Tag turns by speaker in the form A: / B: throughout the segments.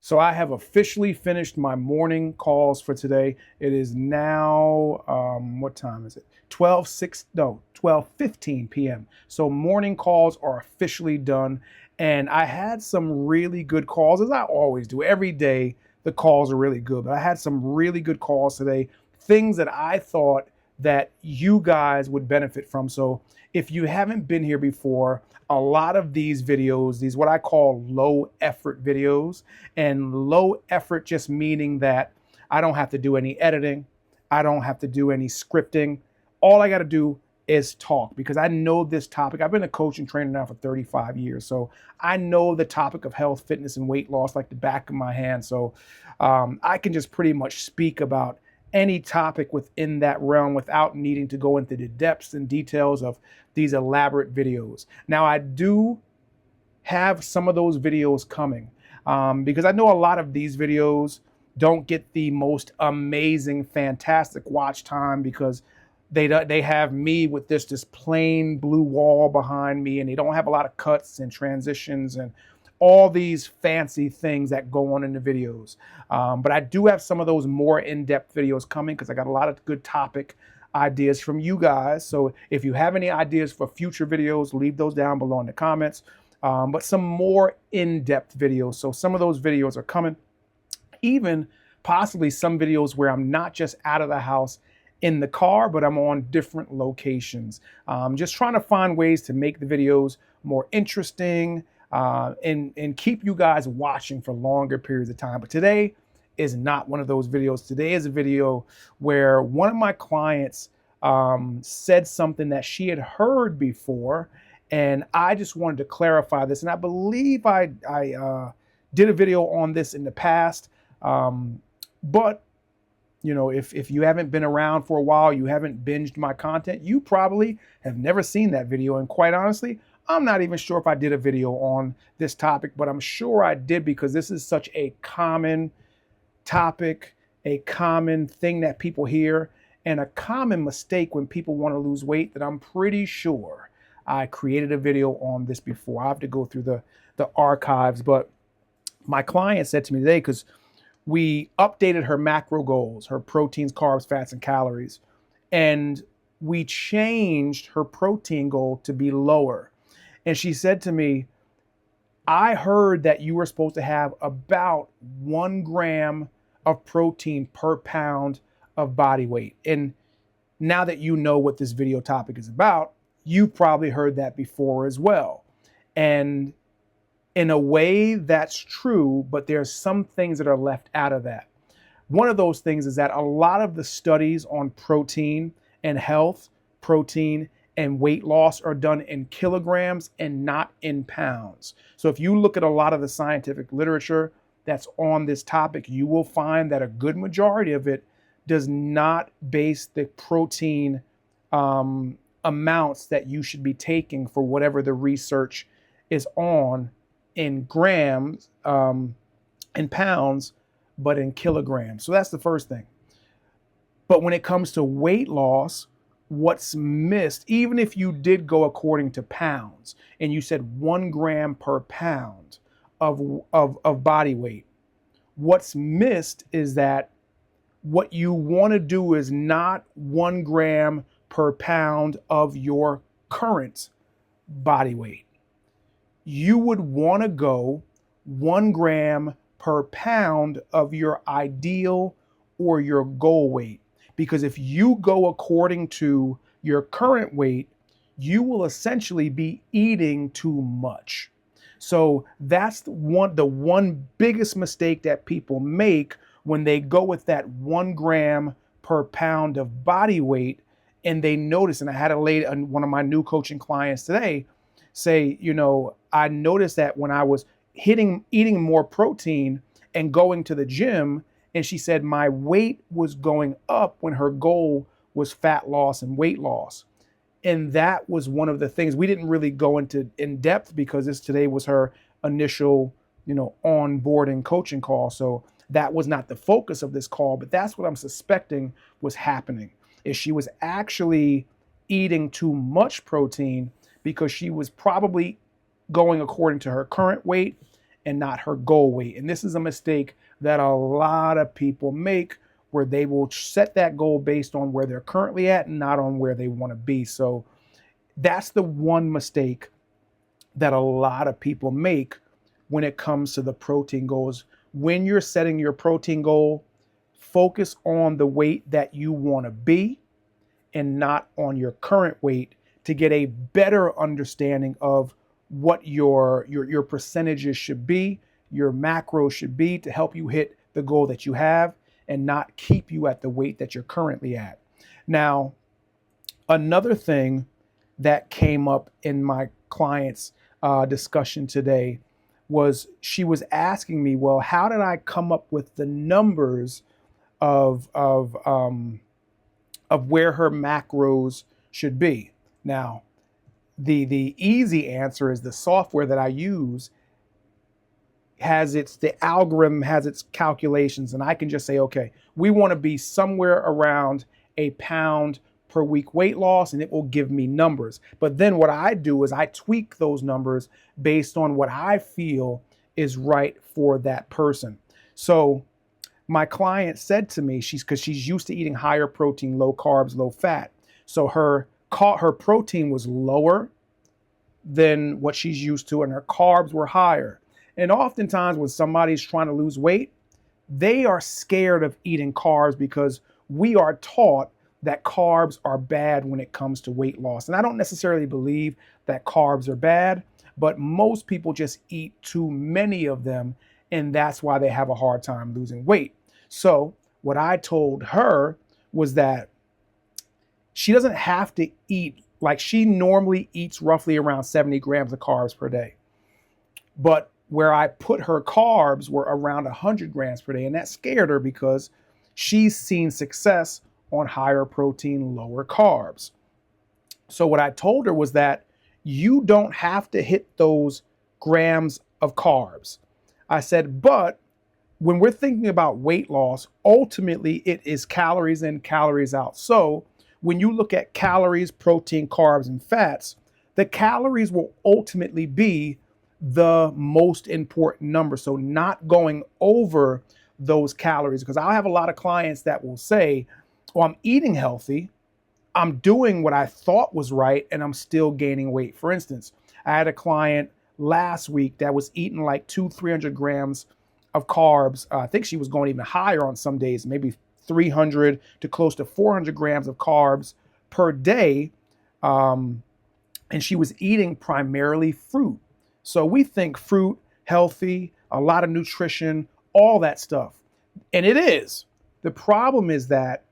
A: So I have officially finished my morning calls for today. It is now, what time is it? 12:15 p.m. So morning calls are officially done. And I had some really good calls, as I always do. Every day, the calls are really good. But I had some really good calls today, things that I thought that you guys would benefit from. So if you haven't been here before, a lot of these videos, these what I call low effort videos, and low effort just meaning that I don't have to do any editing. I don't have to do any scripting. All I got to do is talk because I know this topic. I've been a coach and trainer now for 35 years. So I know the topic of health, fitness, and weight loss like the back of my hand. So I can just pretty much speak about any topic within that realm without needing to go into the depths and details of these elaborate videos. Now, I do have some of those videos coming because I know a lot of these videos don't get the most amazing, fantastic watch time because they have me with this plain blue wall behind me, and they don't have a lot of cuts and transitions and all these fancy things that go on in the videos. But I do have some of those more in-depth videos coming because I got a lot of good topic ideas from you guys. So if you have any ideas for future videos, leave those down below in the comments. But some more in-depth videos. So some of those videos are coming. Even possibly some videos where I'm not just out of the house in the car, but I'm on different locations. Just trying to find ways to make the videos more interesting and keep you guys watching for longer periods of time. But today is not one of those videos. Today is a video where one of my clients said something that she had heard before, and I just wanted to clarify this. And I believe I did a video on this in the past, but you know, if you haven't been around for a while, you haven't binged my content, you probably have never seen that video. And quite honestly, I'm not even sure if I did a video on this topic, but I'm sure I did because this is such a common topic, a common thing that people hear, and a common mistake when people want to lose weight that I'm pretty sure I created a video on this before. I have to go through the archives, but my client said to me today, because we updated her macro goals, her proteins, carbs, fats, and calories, and we changed her protein goal to be lower. And she said to me, I heard that you were supposed to have about 1 gram of protein per pound of body weight. And now that you know what this video topic is about, you've probably heard that before as well. And in a way, that's true, but there's some things that are left out of that. One of those things is that a lot of the studies on protein and health, protein and weight loss are done in kilograms and not in pounds. So if you look at a lot of the scientific literature that's on this topic, you will find that a good majority of it does not base the protein amounts that you should be taking for whatever the research is on in grams, in pounds, but in kilograms. So that's the first thing. But when it comes to weight loss, what's missed, even if you did go according to pounds and you said 1 gram per pound of body weight, what's missed is that what you want to do is not 1 gram per pound of your current body weight. You would want to go 1 gram per pound of your ideal or your goal weight. Because if you go according to your current weight, you will essentially be eating too much. So that's the one biggest mistake that people make when they go with that 1 gram per pound of body weight, and they notice, and I had a lady, one of my new coaching clients today, say, you know, I noticed that when I was eating more protein and going to the gym, and she said my weight was going up when her goal was fat loss and weight loss. And that was one of the things we didn't really go into in depth because today was her initial, you know, onboarding coaching call. So that was not the focus of this call, but that's what I'm suspecting was happening, is she was actually eating too much protein because she was probably going according to her current weight and not her goal weight. And this is a mistake that a lot of people make, where they will set that goal based on where they're currently at and not on where they want to be. So that's the one mistake that a lot of people make when it comes to the protein goals. When you're setting your protein goal, focus on the weight that you want to be and not on your current weight, to get a better understanding of what your percentages should be, your macros should be, to help you hit the goal that you have and not keep you at the weight that you're currently at. Now, another thing that came up in my client's discussion today was, she was asking me, well, how did I come up with the numbers of where her macros should be? Now, the easy answer is the software that I use the algorithm has its calculations, and I can just say, okay, we want to be somewhere around a pound per week weight loss, and it will give me numbers. But then what I do is I tweak those numbers based on what I feel is right for that person. So my client said to me, because she's used to eating higher protein, low carbs, low fat. So her protein was lower than what she's used to, and her carbs were higher. And oftentimes when somebody's trying to lose weight, they are scared of eating carbs, because we are taught that carbs are bad when it comes to weight loss. And I don't necessarily believe that carbs are bad, but most people just eat too many of them, and that's why they have a hard time losing weight. So what I told her was that she doesn't have to eat, like, she normally eats roughly around 70 grams of carbs per day. But where I put her carbs were around 100 grams per day. And that scared her, because she's seen success on higher protein, lower carbs. So what I told her was that you don't have to hit those grams of carbs. I said, but when we're thinking about weight loss, ultimately it is calories in, calories out. So when you look at calories, protein, carbs, and fats, the calories will ultimately be the most important number. So not going over those calories, because I have a lot of clients that will say, well, I'm eating healthy, I'm doing what I thought was right, and I'm still gaining weight. For instance, I had a client last week that was eating like 300 grams of carbs. I think she was going even higher on some days, maybe 300 to close to 400 grams of carbs per day. And she was eating primarily fruit. So we think fruit, healthy, a lot of nutrition, all that stuff. And it is. The problem is that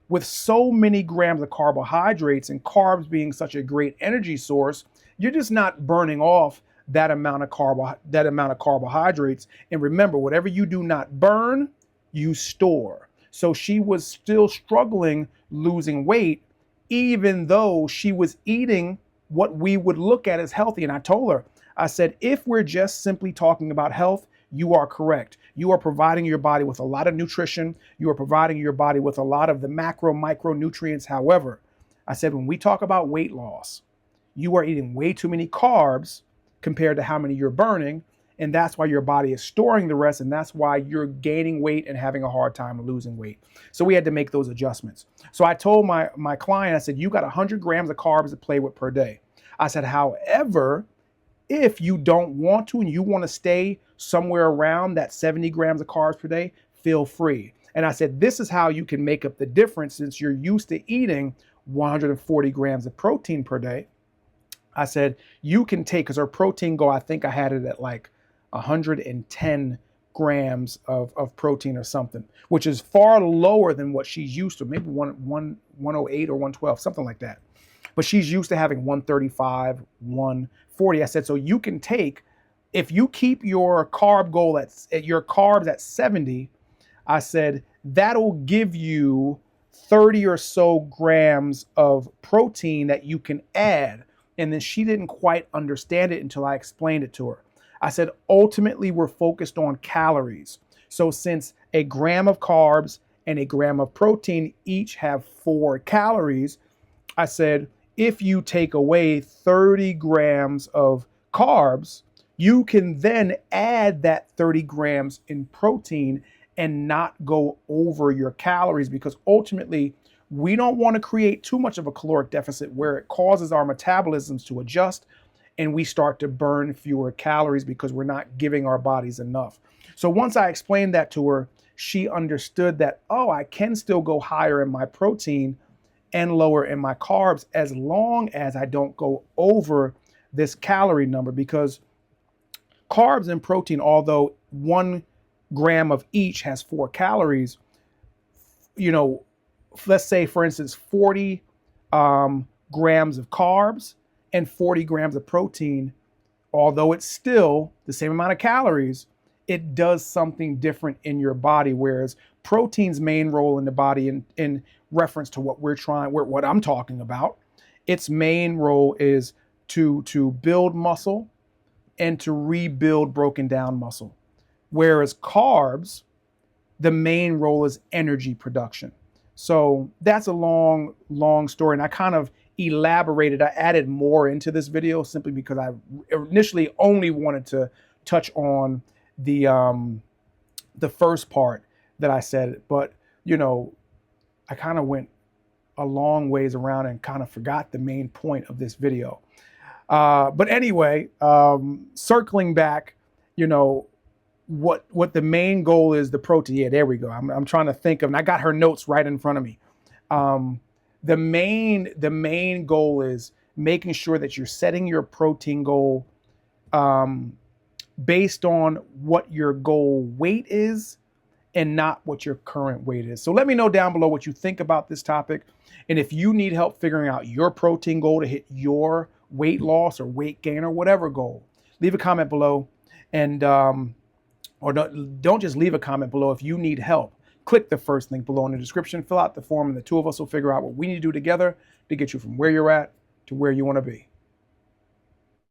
A: with so many grams of carbohydrates, and carbs being such a great energy source, you're just not burning off that amount of carbohydrates. And remember, whatever you do not burn, you store. So she was still struggling losing weight, even though she was eating what we would look at as healthy. And I told her, I said, if we're just simply talking about health, you are correct. You are providing your body with a lot of nutrition. You are providing your body with a lot of the macro, micronutrients. However, I said, when we talk about weight loss, you are eating way too many carbs compared to how many you're burning. And that's why your body is storing the rest. And that's why you're gaining weight and having a hard time losing weight. So we had to make those adjustments. So I told my client, I said, you got 100 grams of carbs to play with per day. I said, however, if you don't want to and you want to stay somewhere around that 70 grams of carbs per day, feel free. And I said, this is how you can make up the difference, since you're used to eating 140 grams of protein per day. I said, you can take, because our protein goal, I think I had it at like 110 grams of protein or something, which is far lower than what she's used to, maybe 108 or 112, something like that. But she's used to having 135, 140. I said, so you can take, if you keep your carb goal at your carbs at 70, I said, that'll give you 30 or so grams of protein that you can add. And then she didn't quite understand it until I explained it to her. I said, ultimately, we're focused on calories. So since a gram of carbs and a gram of protein each have 4 calories, I said, if you take away 30 grams of carbs, You can then add that 30 grams in protein and not go over your calories, because ultimately we don't want to create too much of a caloric deficit where it causes our metabolisms to adjust and we start to burn fewer calories because we're not giving our bodies enough. So once I explained that to her, she understood that, oh, I can still go higher in my protein and lower in my carbs as long as I don't go over this calorie number. Because carbs and protein, although 1 gram of each has 4 calories, you know, let's say, for instance, 40 grams of carbs and 40 grams of protein, although it's still the same amount of calories, it does something different in your body. Whereas protein's main role in the body, in reference to what I'm talking about, its main role is to build muscle and to rebuild broken down muscle. Whereas carbs, the main role is energy production. So that's a long, long story. And I kind of elaborated, I added more into this video simply because I initially only wanted to touch on the first part that I said. But, you know, I kind of went a long ways around and kind of forgot the main point of this video. But anyway, circling back, you know, what the main goal is, the protein. Yeah, there we go. I'm trying to think of, and I got her notes right in front of me. The main goal is making sure that you're setting your protein goal based on what your goal weight is and not what your current weight is. So let me know down below what you think about this topic. And if you need help figuring out your protein goal to hit your weight loss or weight gain or whatever goal, leave a comment below. And or don't just leave a comment below. If you need help, click the first link below in the description, fill out the form, and the two of us will figure out what we need to do together to get you from where you're at to where you want to be.